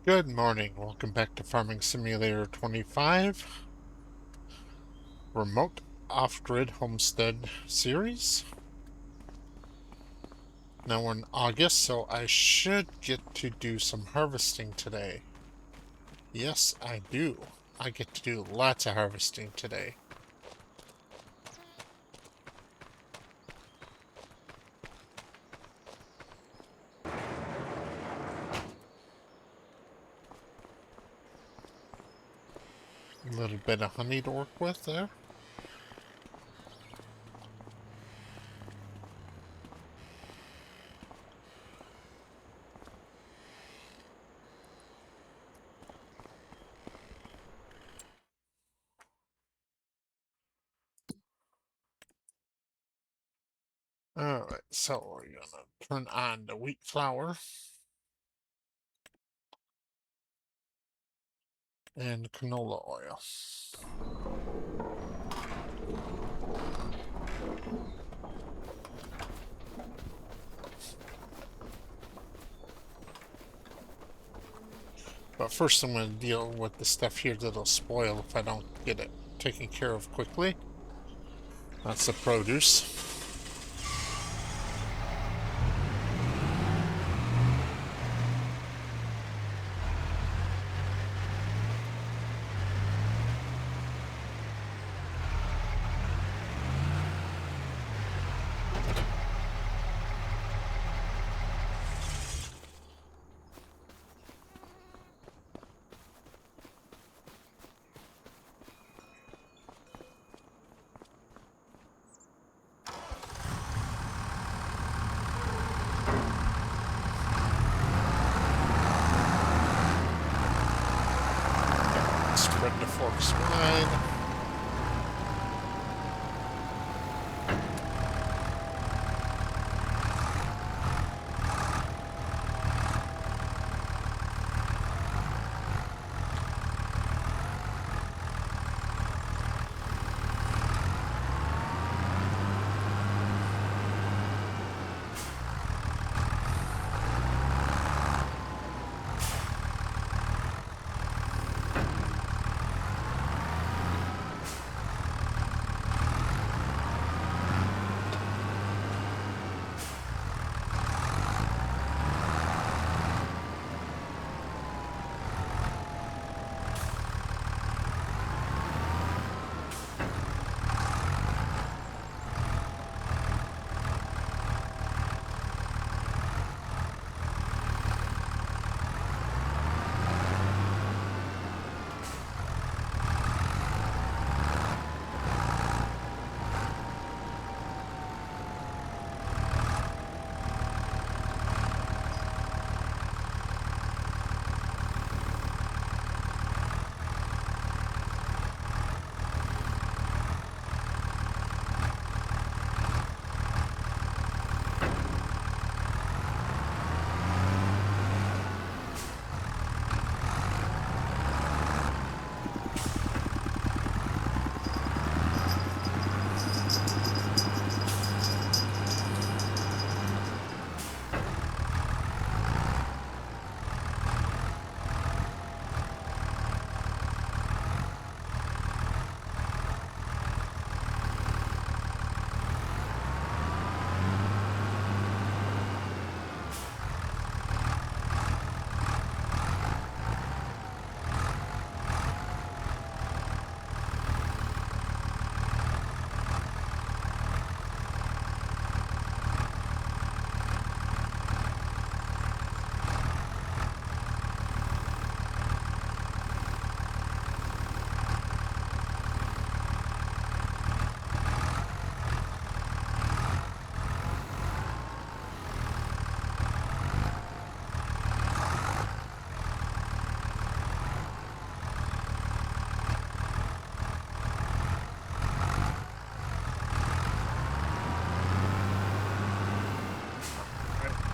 Good morning. Welcome back to Farming Simulator 25, Remote Off-Grid Homestead Series. Now we're in August, so I should get to do some harvesting today. Yes, I do. I get to do lots of harvesting today. A little bit of honey to work with there. Alright, so we're gonna turn on the wheat flour and canola oil. But first I'm going to deal with the stuff here that'll spoil if I don't get it taken care of quickly. That's the produce. Spread the forks wide.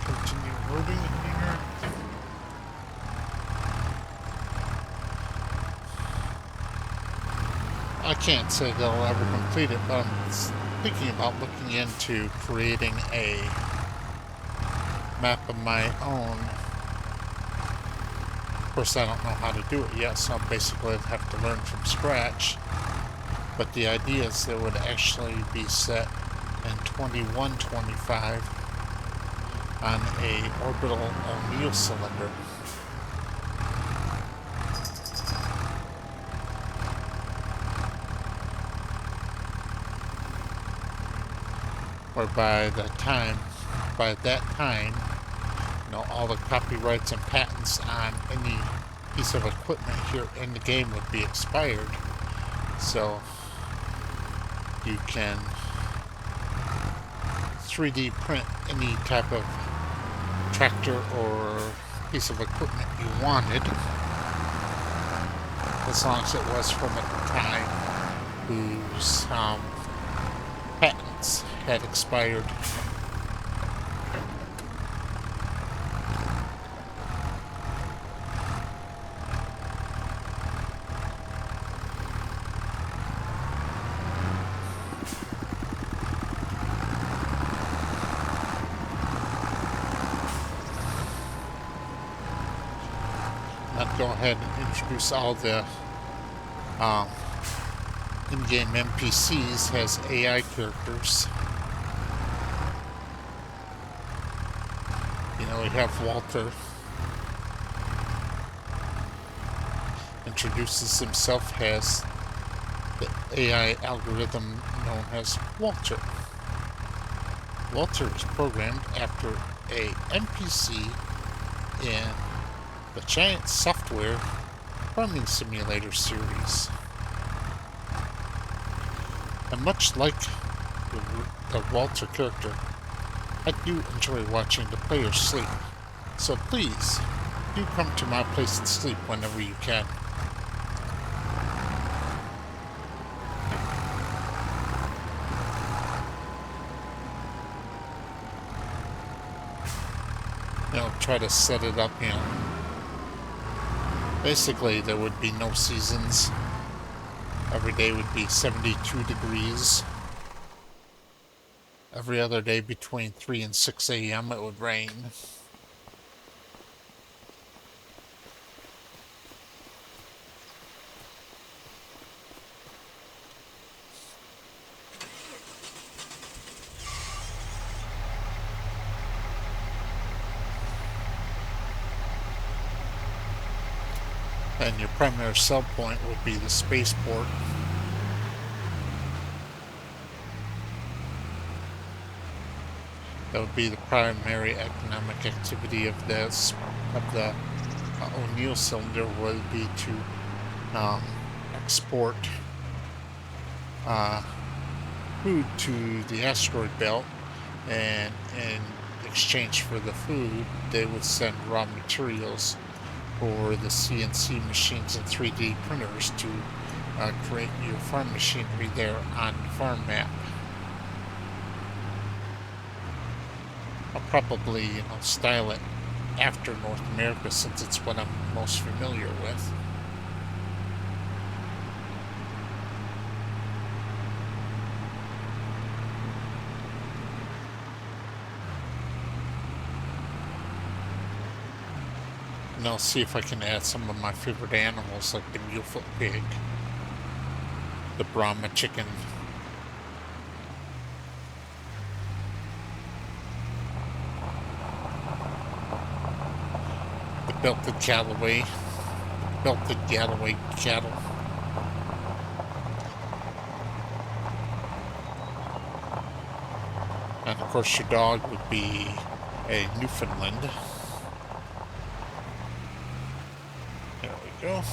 Continue loading here. I can't say that I'll ever complete it, but I'm thinking about looking into creating a map of my own Of course, I don't know how to do it yet, so I'll basically have to learn from scratch. But the idea is that it would actually be set in 2125 on a orbital O'Neill cylinder. Or by that time, all the copyrights and patents on any piece of equipment here in the game would be expired. So you can 3D print any type of tractor or piece of equipment you wanted, as long as it was from a time whose patents had expired. I'll go ahead and introduce all the in-game NPCs as AI characters. We have Walter. Introduces himself as the AI algorithm known as Walter. Walter is programmed after a NPC in the Giant Software Farming Simulator series. And much like the Walter character, I do enjoy watching the players sleep. So please, do come to my place and sleep whenever you can. Try to set it up, basically there would be no seasons. Every day would be 72 degrees. Every other day between 3 and 6 a.m. it would rain. And your primary sell point would be the spaceport. That would be the primary economic activity of the O'Neill cylinder, would be to export food to the asteroid belt, and in exchange for the food they would send raw materials for the CNC machines and 3D printers to create your farm machinery there on the farm map. I'll probably, style it after North America, since it's what I'm most familiar with. And I'll see if I can add some of my favorite animals, like the mule-foot pig, the Brahma chicken, the belted Galloway cattle. And of course your dog would be a Newfoundland. There we go.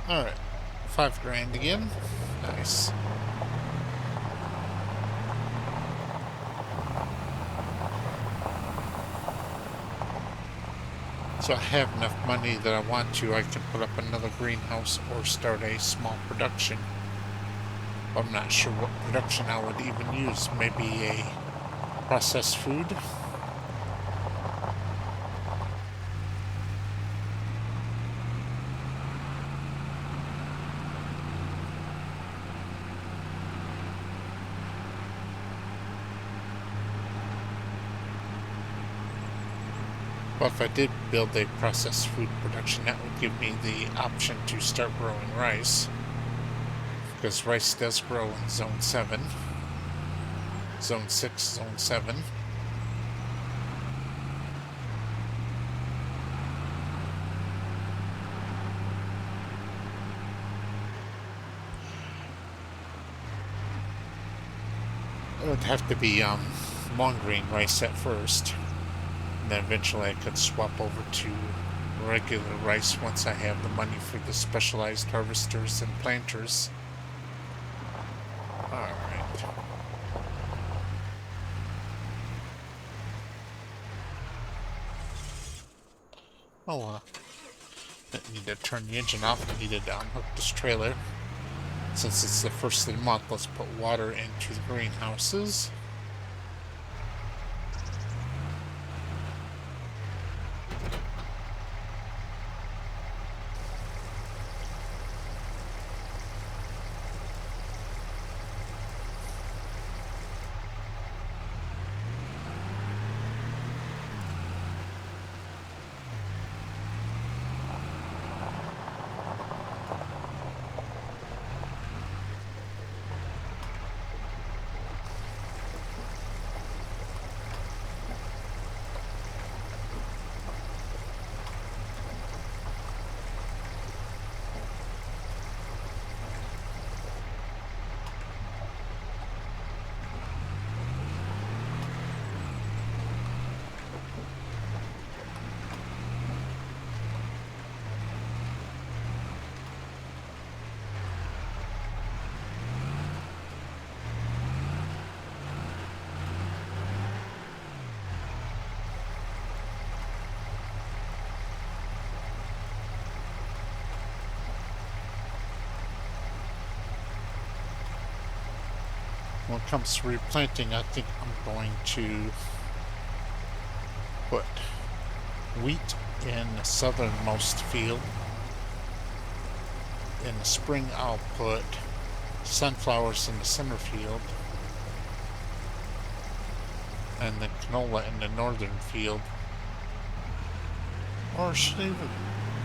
Alright, $5,000 again. Nice. So I have enough money that I want to. I can put up another greenhouse or start a small production. I'm not sure what production I would even use. Maybe a processed food. Well, if I did build a processed food production, that would give me the option to start growing rice, because rice does grow in Zone 7, Zone 6, Zone 7. It would have to be long grain rice at first, and then eventually I could swap over to regular rice once I have the money for the specialized harvesters and planters. Alright. Oh, I need to turn the engine off. I need to unhook this trailer. Since it's the first of the month, let's put water into the greenhouses. When it comes to replanting, I think I'm going to put wheat in the southernmost field. In the spring, I'll put sunflowers in the center field, and the canola in the northern field. Or should I even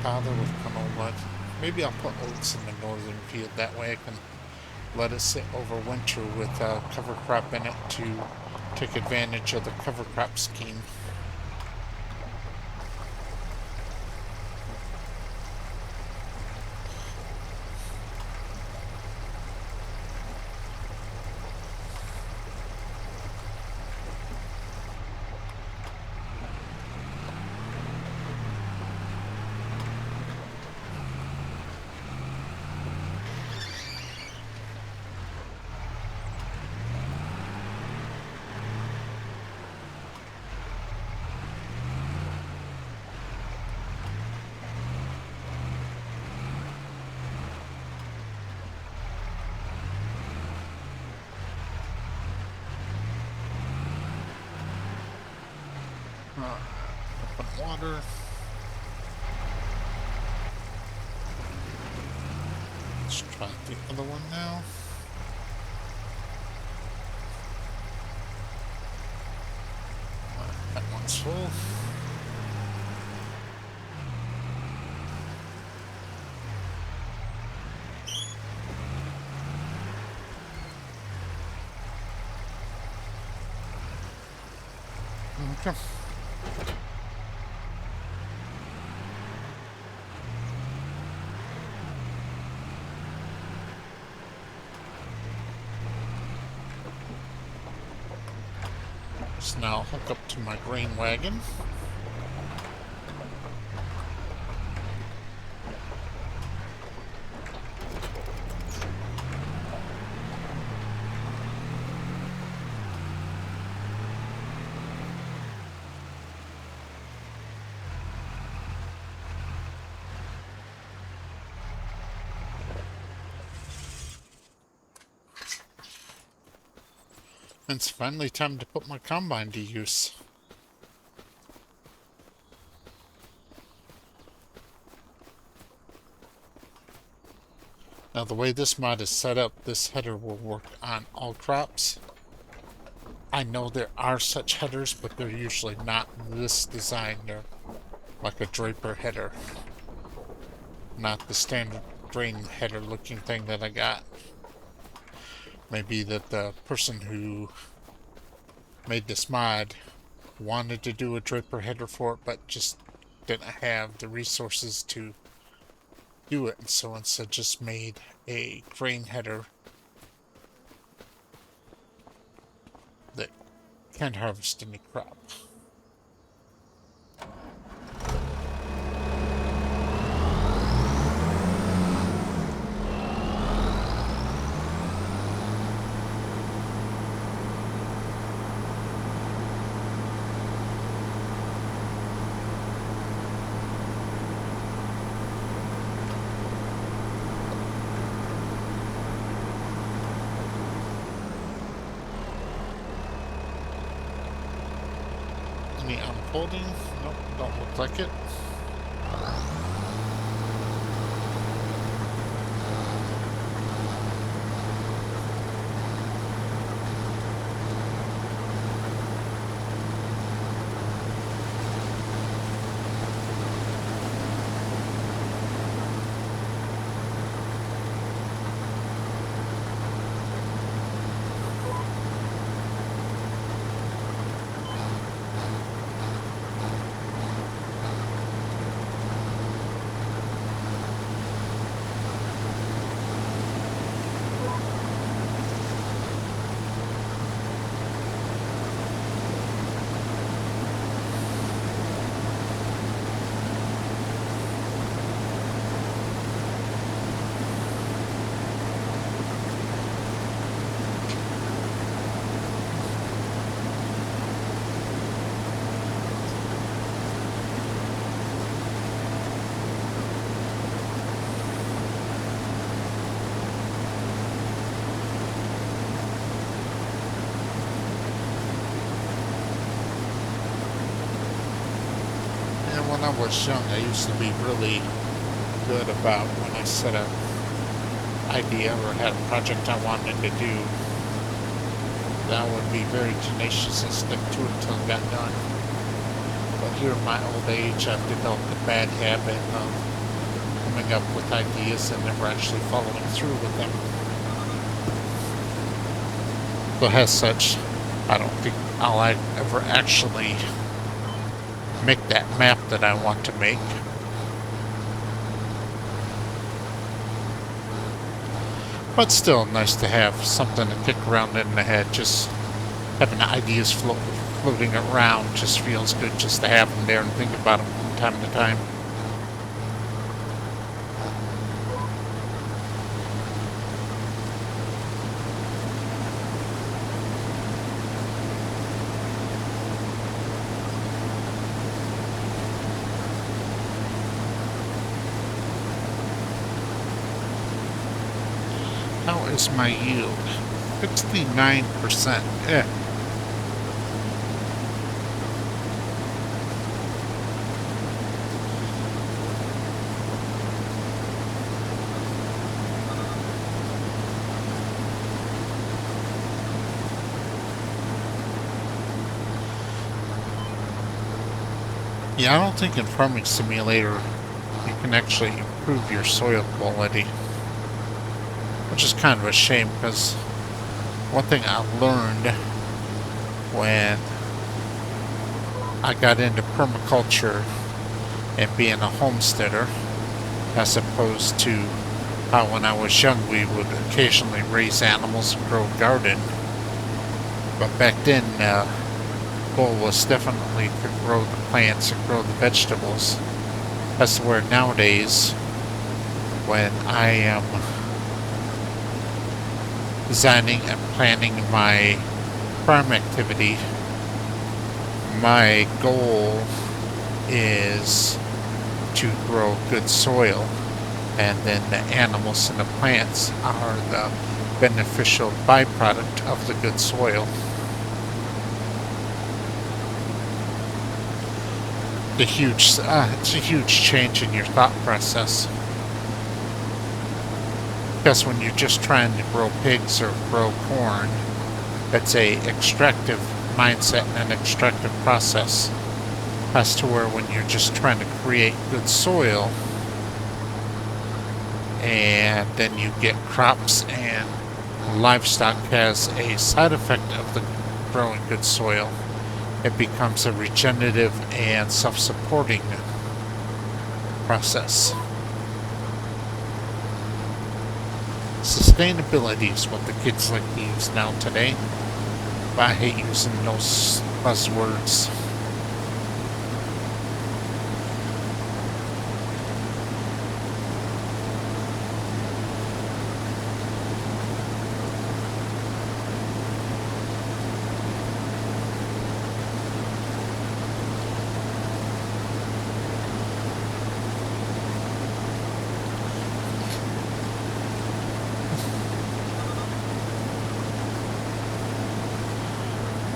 bother with canola? Maybe I'll put oats in the northern field. That way I can let it sit over winter with a cover crop in it to take advantage of the cover crop scheme. Open water. Let's try the other one now. That one's full. Okay. So now I'll hook up to my grain wagon. It's finally time to put my combine to use. Now the way this mod is set up, this header will work on all crops. I know there are such headers, but they're usually not this design. They're like a draper header, not the standard grain header looking thing that I got. Maybe that the person who made this mod wanted to do a draper header for it, but just didn't have the resources to do it, and so instead just made a grain header that can't harvest any crop. Any unfolding? Nope, don't look like it. When I was young, I used to be really good about when I set an idea or had a project I wanted to do, that I would be very tenacious and stick to it until it got done. But here in my old age, I've developed a bad habit of coming up with ideas and never actually following through with them. So as such, I don't think I'll ever actually make that map that I want to make. But still nice to have something to kick around in the head. Just having ideas floating around just feels good just to have them there and think about them from time to time. How is my yield? 69%. Yeah, I don't think in Farming Simulator you can actually improve your soil quality. Which is kind of a shame, because one thing I learned when I got into permaculture and being a homesteader, as opposed to how when I was young we would occasionally raise animals and grow a garden. But back then, the goal was definitely to grow the plants and grow the vegetables. That's where nowadays, when I am designing and planning my farm activity, my goal is to grow good soil, and then the animals and the plants are the beneficial byproduct of the good soil. It's a huge change in your thought process. Because when you're just trying to grow pigs or grow corn, It's a extractive mindset and an extractive process, as to where when you're just trying to create good soil and then you get crops and livestock has a side effect of the growing good soil, it becomes a regenerative and self-supporting process. Sustainability is what the kids like to use now today, but I hate using those buzzwords.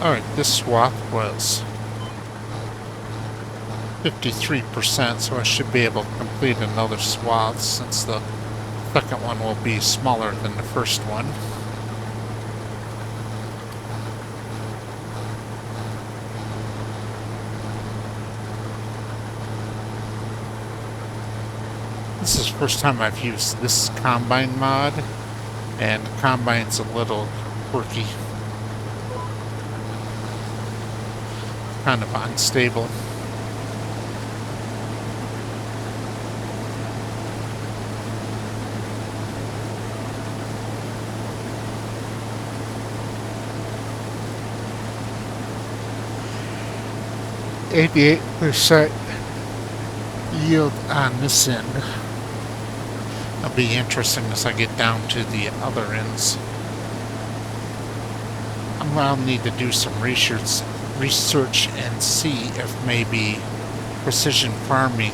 Alright, this swath was 53%, so I should be able to complete another swath since the second one will be smaller than the first one. This is the first time I've used this combine mod, and the combine's a little quirky. Kind of unstable. %, yield on this end. It'll be interesting as I get down to the other ends. I'll need to do some research and see if maybe precision farming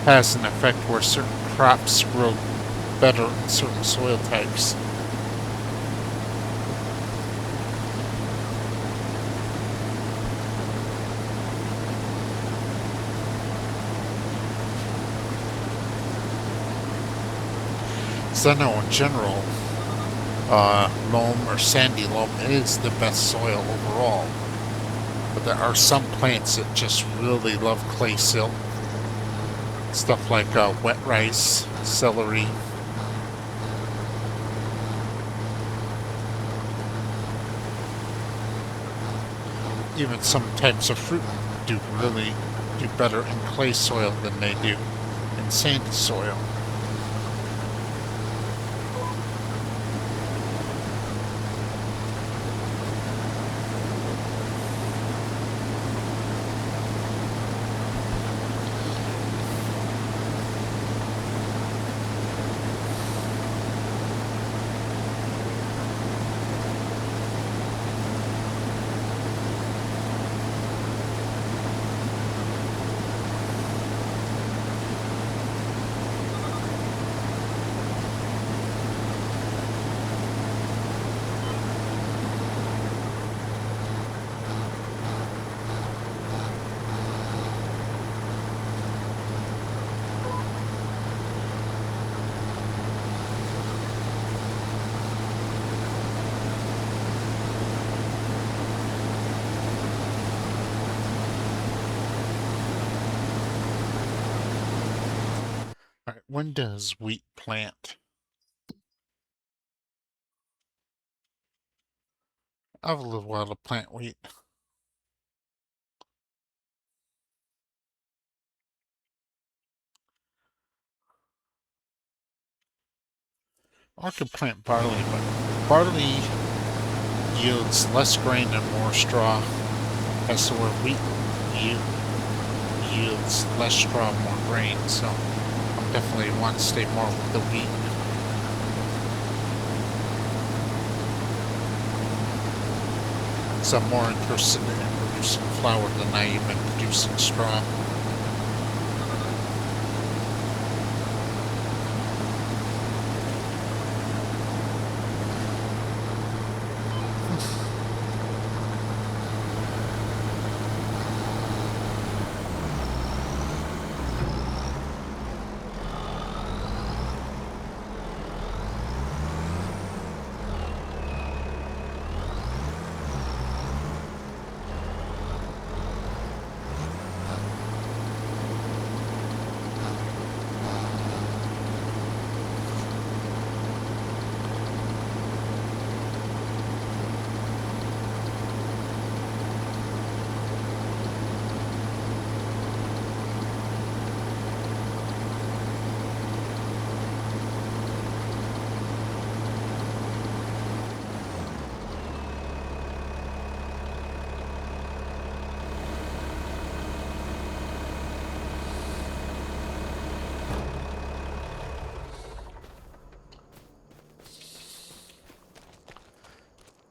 has an effect where certain crops grow better in certain soil types. So I know in general, loam or sandy loam is the best soil overall. But there are some plants that just really love clay silt. Stuff like wet rice, celery. Even some types of fruit do better in clay soil than they do in sandy soil. All right, when does wheat plant? I have a little while to plant wheat. I could plant barley, but barley yields less grain and more straw, as to where wheat yields less straw and more grain, so I definitely want to stay more with the wheat. So I'm more interested in producing flour than I am in producing straw.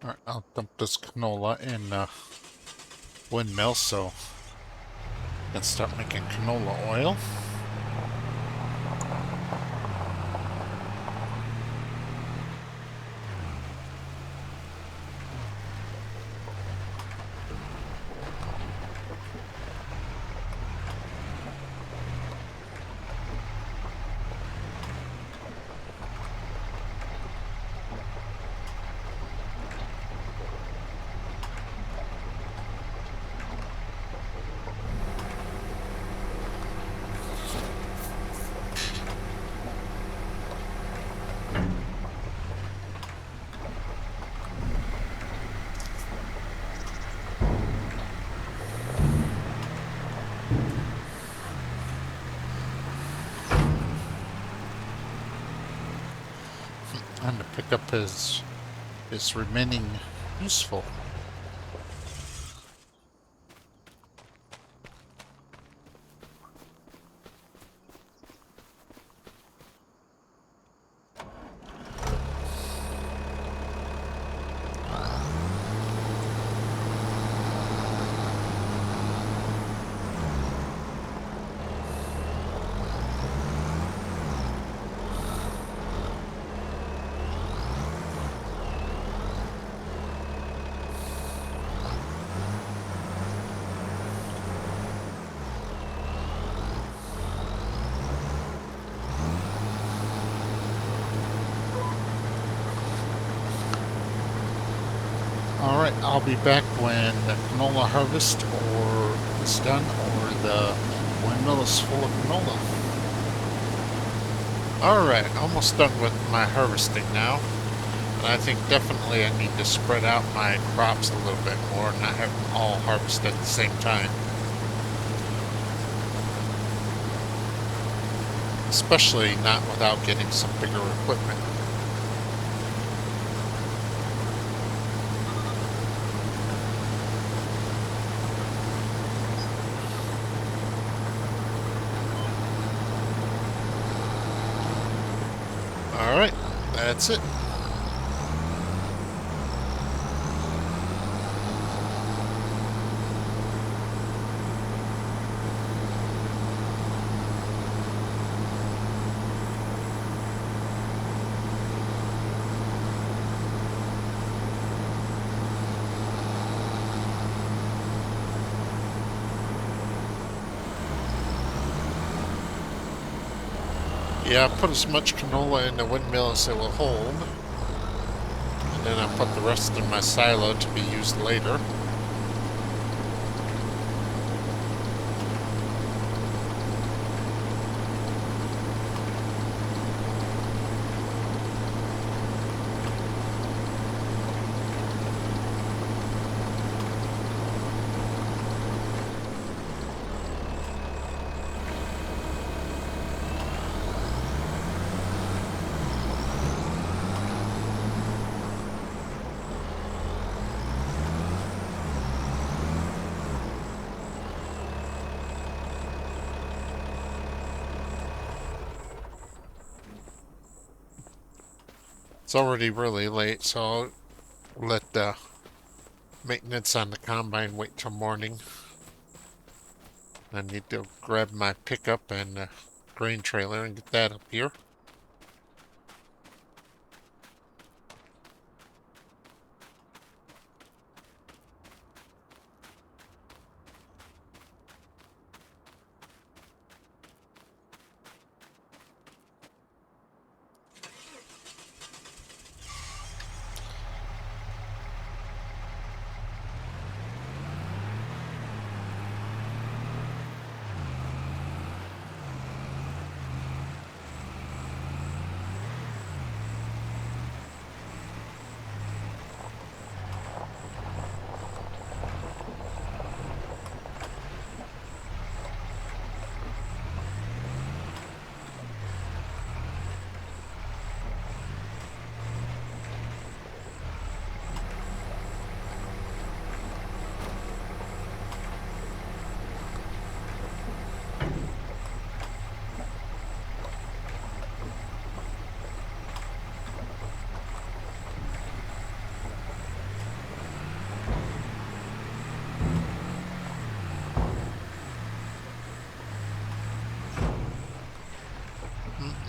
Alright, I'll dump this canola in windmill so I can start making canola oil. And the pickup is remaining useful. Alright, I'll be back when the canola harvest is done or the windmill is full of canola. Alright, almost done with my harvesting now. And I think definitely I need to spread out my crops a little bit more and not have them all harvested at the same time. Especially not without getting some bigger equipment. Alright, that's it. Yeah, I put as much canola in the windmill as it will hold. And then I put the rest in my silo to be used later. It's already really late, so I'll let the maintenance on the combine wait till morning. I need to grab my pickup and grain trailer and get that up here.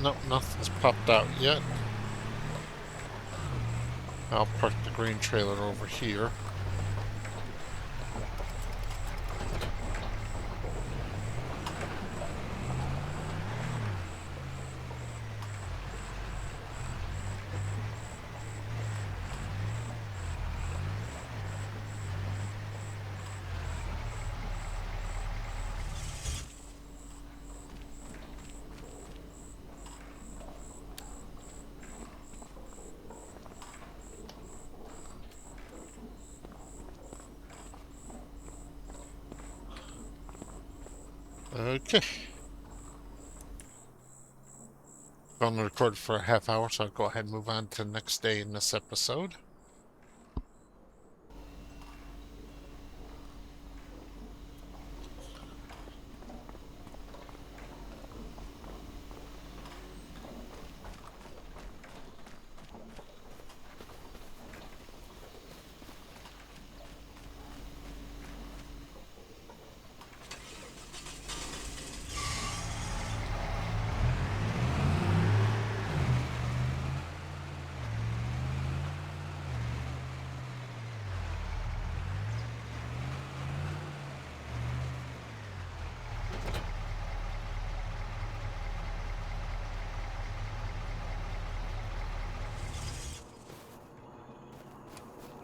Nope, nothing's popped out yet. I'll park the green trailer over here. Okay. I'm going to record for a half hour, so I'll go ahead and move on to the next day in this episode.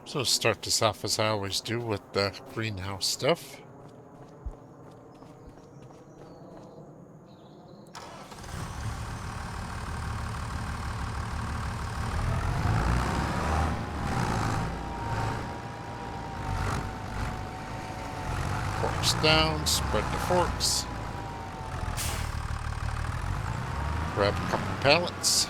So start this off as I always do with the greenhouse stuff. Forks down, spread the forks. Grab a couple pallets.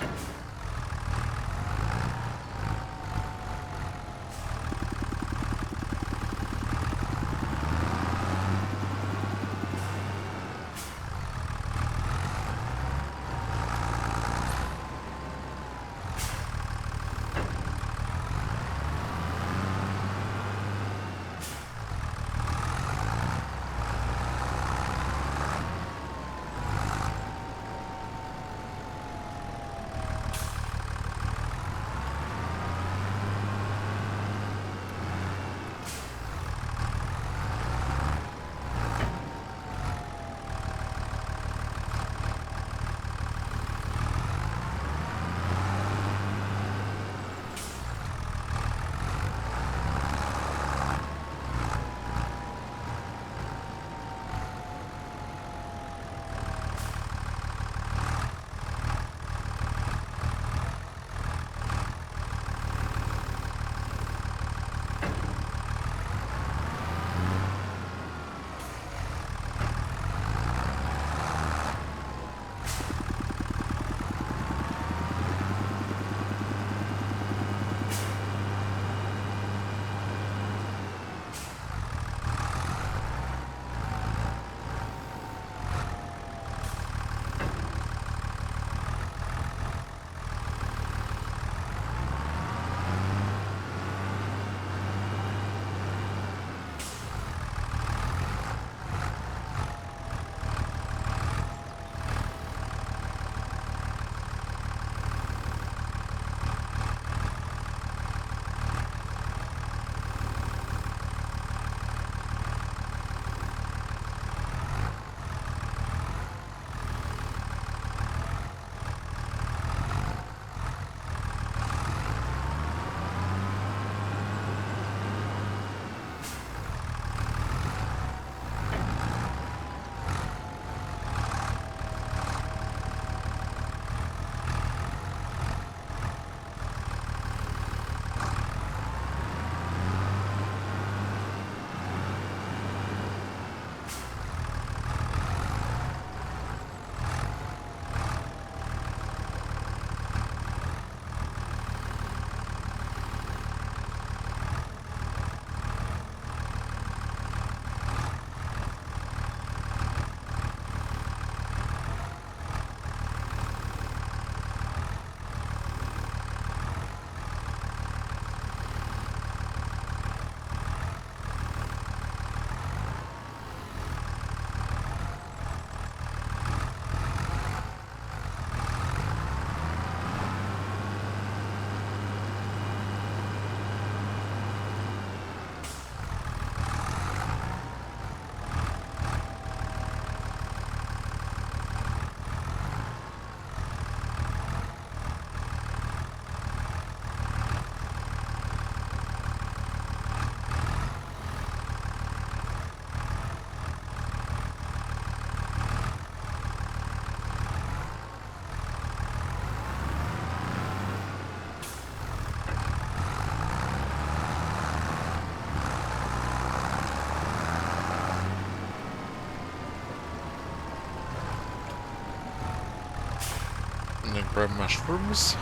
for mushrooms.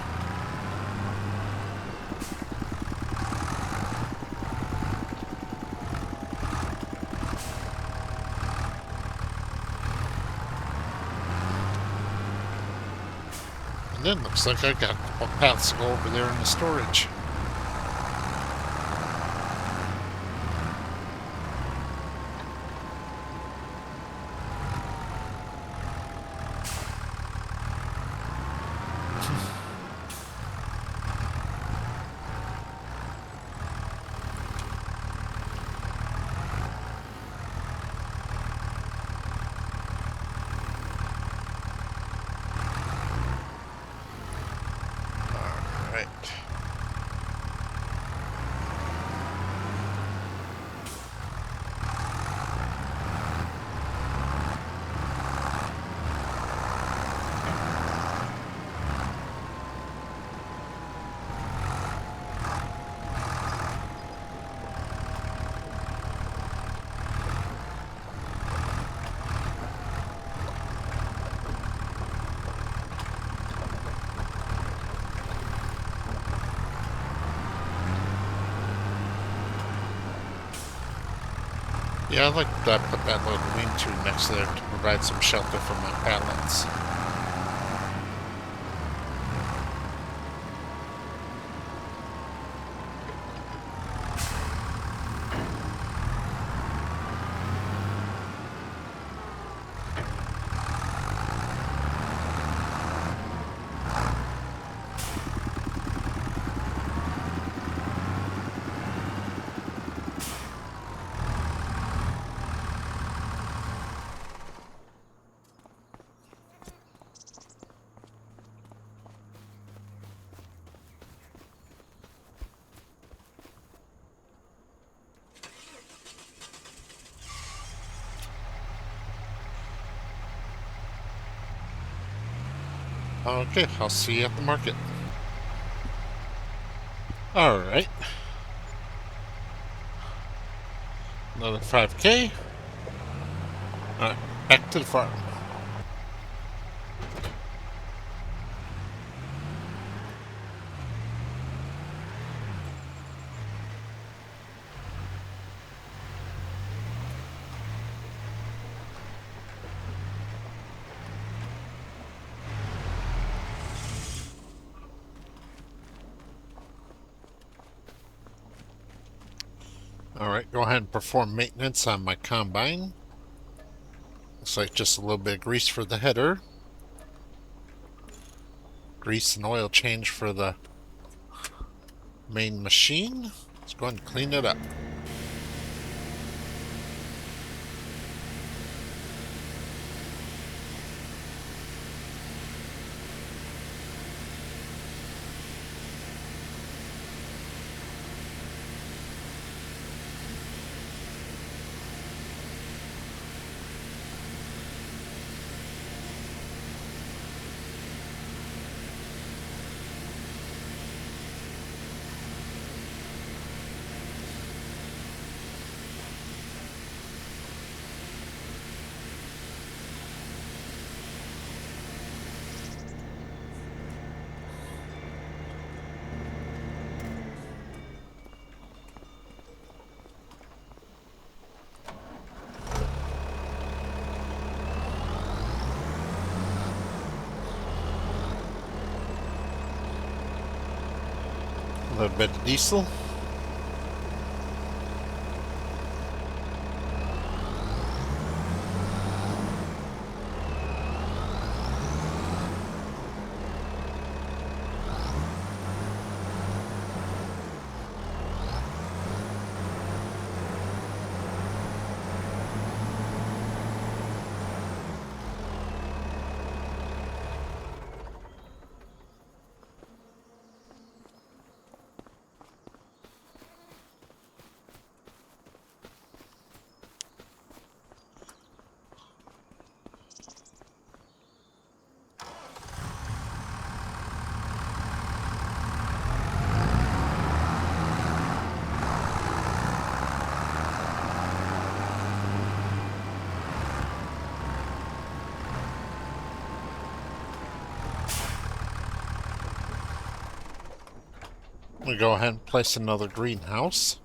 And then looks like I got a couple paths to go over there in the storage. Alright. Yeah, I like that. Put that little lean-to next there to provide some shelter for my pallets. Okay, I'll see you at the market. Alright. Another 5K. Alright, back to the farm. Alright, go ahead and perform maintenance on my combine. Looks like just a little bit of grease for the header. Grease and oil change for the main machine. Let's go ahead and clean it up. A little bit of diesel. We go ahead and place another greenhouse.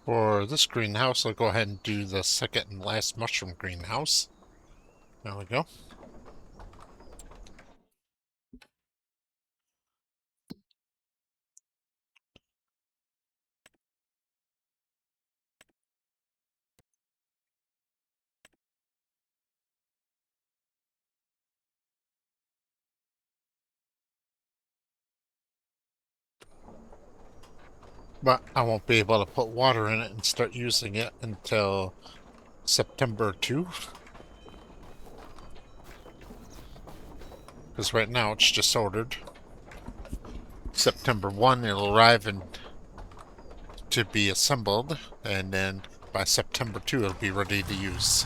For this greenhouse, I'll go ahead and do the second and last mushroom greenhouse. There we go. But I won't be able to put water in it and start using it until September 2. Because right now it's just ordered. September 1 it'll arrive and to be assembled, and then by September 2 it'll be ready to use.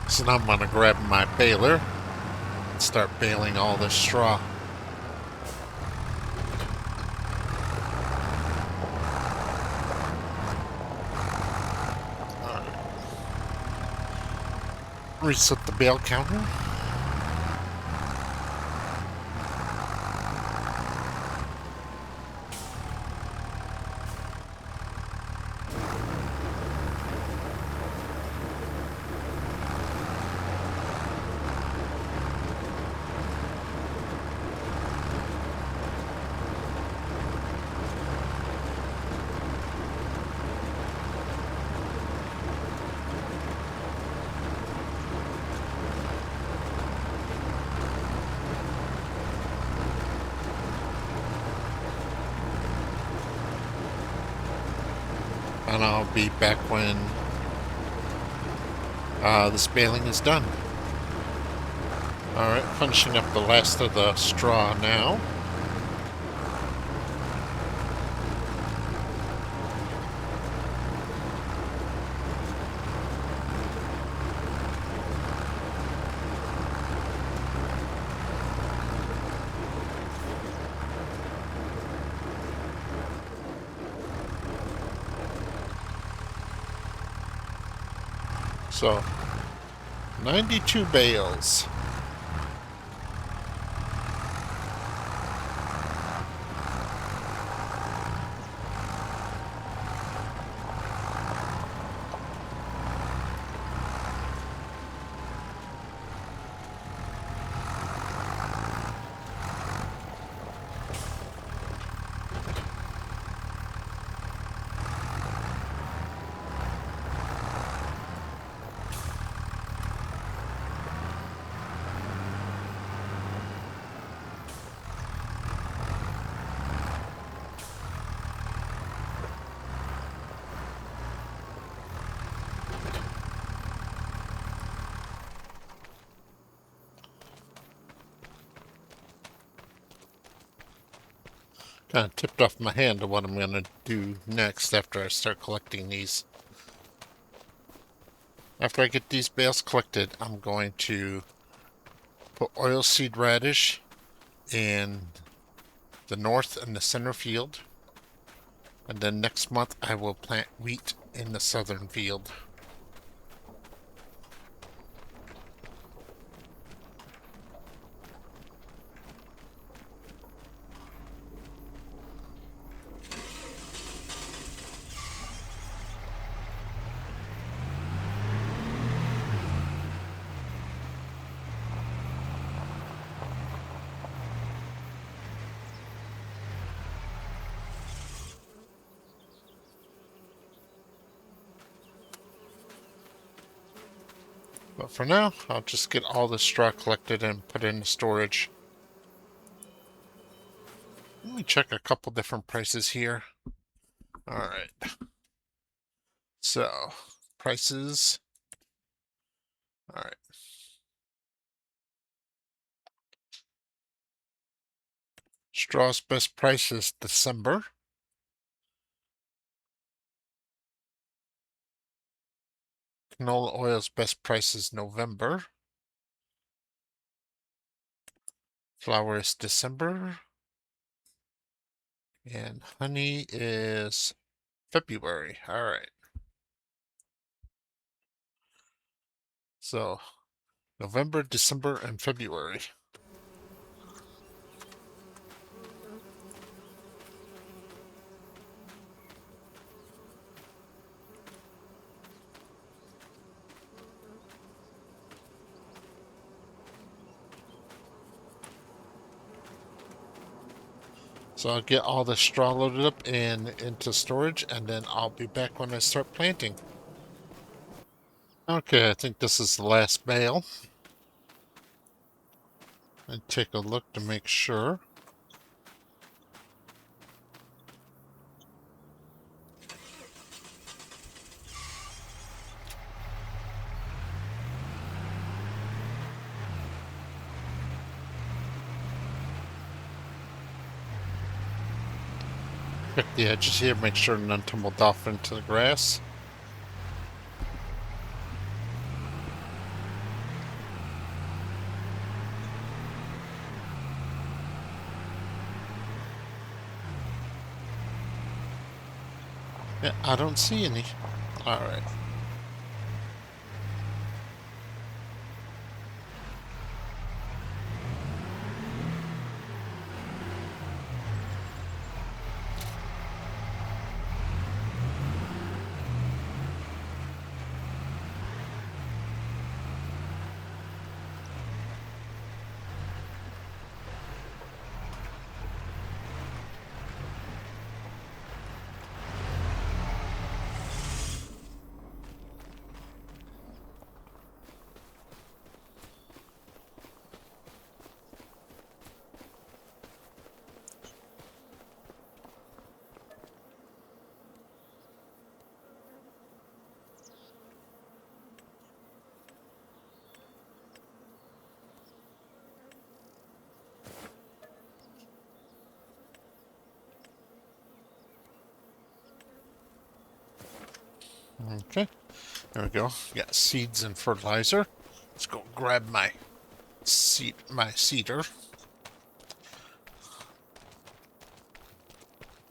So now I'm going to grab my baler and start baling all this straw. Reset the bale counter. And I'll be back when this baling is done. Alright, finishing up the last of the straw now. So, 92 bales. Kind of tipped off my hand to what I'm going to do next after I start collecting these. After I get these bales collected, I'm going to put oilseed radish in the north and the center field. And then next month I will plant wheat in the southern field. But for now, I'll just get all the straw collected and put into storage. Let me check a couple different prices here. All right. So, prices. All right. Straw's best price is December. Canola oil's best price is November. Flour is December. And honey is February. All right. So, November, December, and February. So I'll get all the straw loaded up and into storage, and then I'll be back when I start planting. Okay, I think this is the last bale. And take a look to make sure. Check the edges here, make sure none tumbled off into the grass. Yeah, I don't see any. Alright. Okay, there we go. Got seeds and fertilizer. Let's go grab my seeder.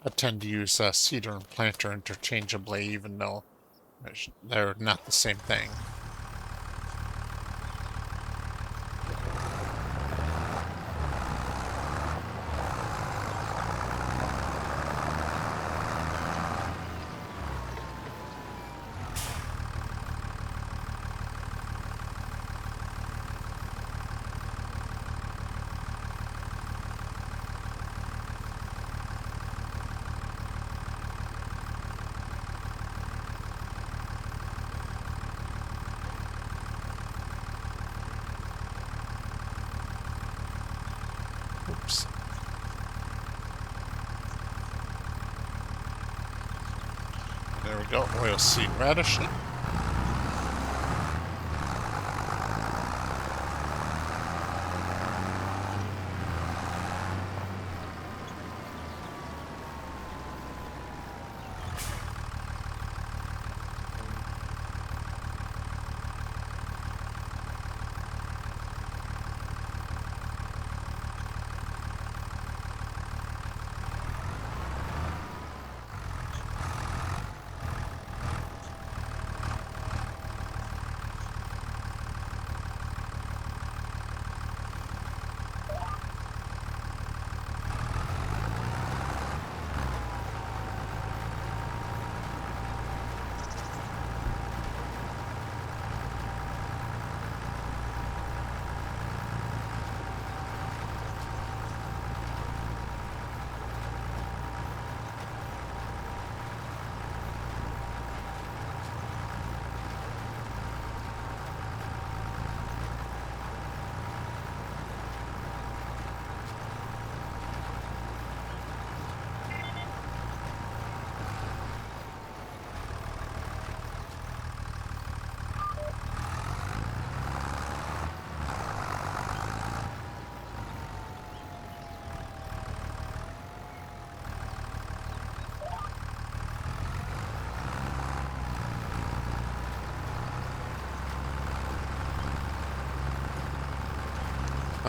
I tend to use seeder and planter interchangeably, even though they're not the same thing. Oops. There we go, oilseed radish.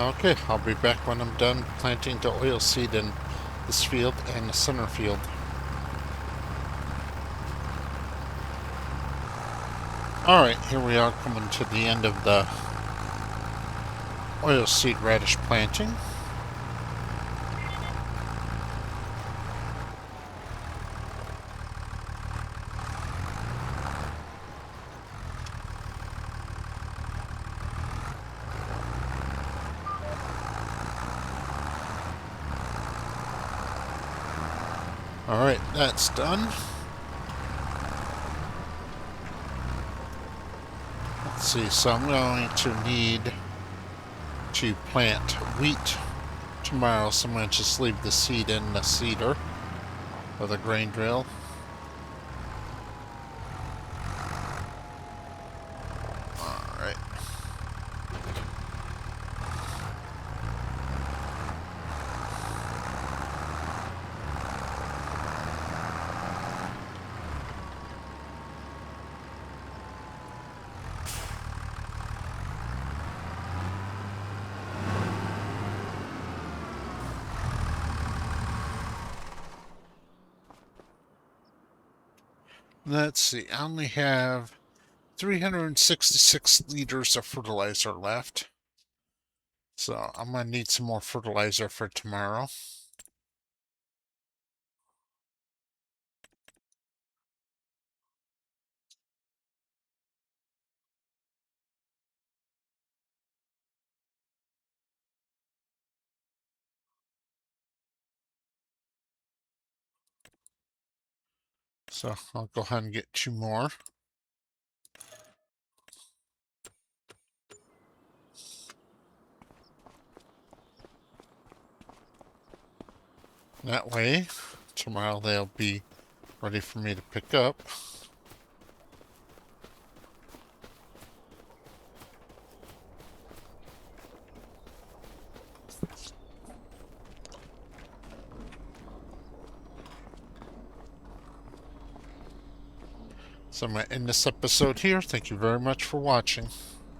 Okay, I'll be back when I'm done planting the oilseed in this field and the center field. Alright, here we are coming to the end of the oilseed radish planting. Alright, that's done. Let's see, so I'm going to need to plant wheat tomorrow, so I'm going to just leave the seed in the seeder or the grain drill. Alright. Let's see, I only have 366 liters of fertilizer left. So I'm going to need some more fertilizer for tomorrow. So I'll go ahead and get 2 more. That way, tomorrow they'll be ready for me to pick up. So I'm going to end this episode here. Thank you very much for watching.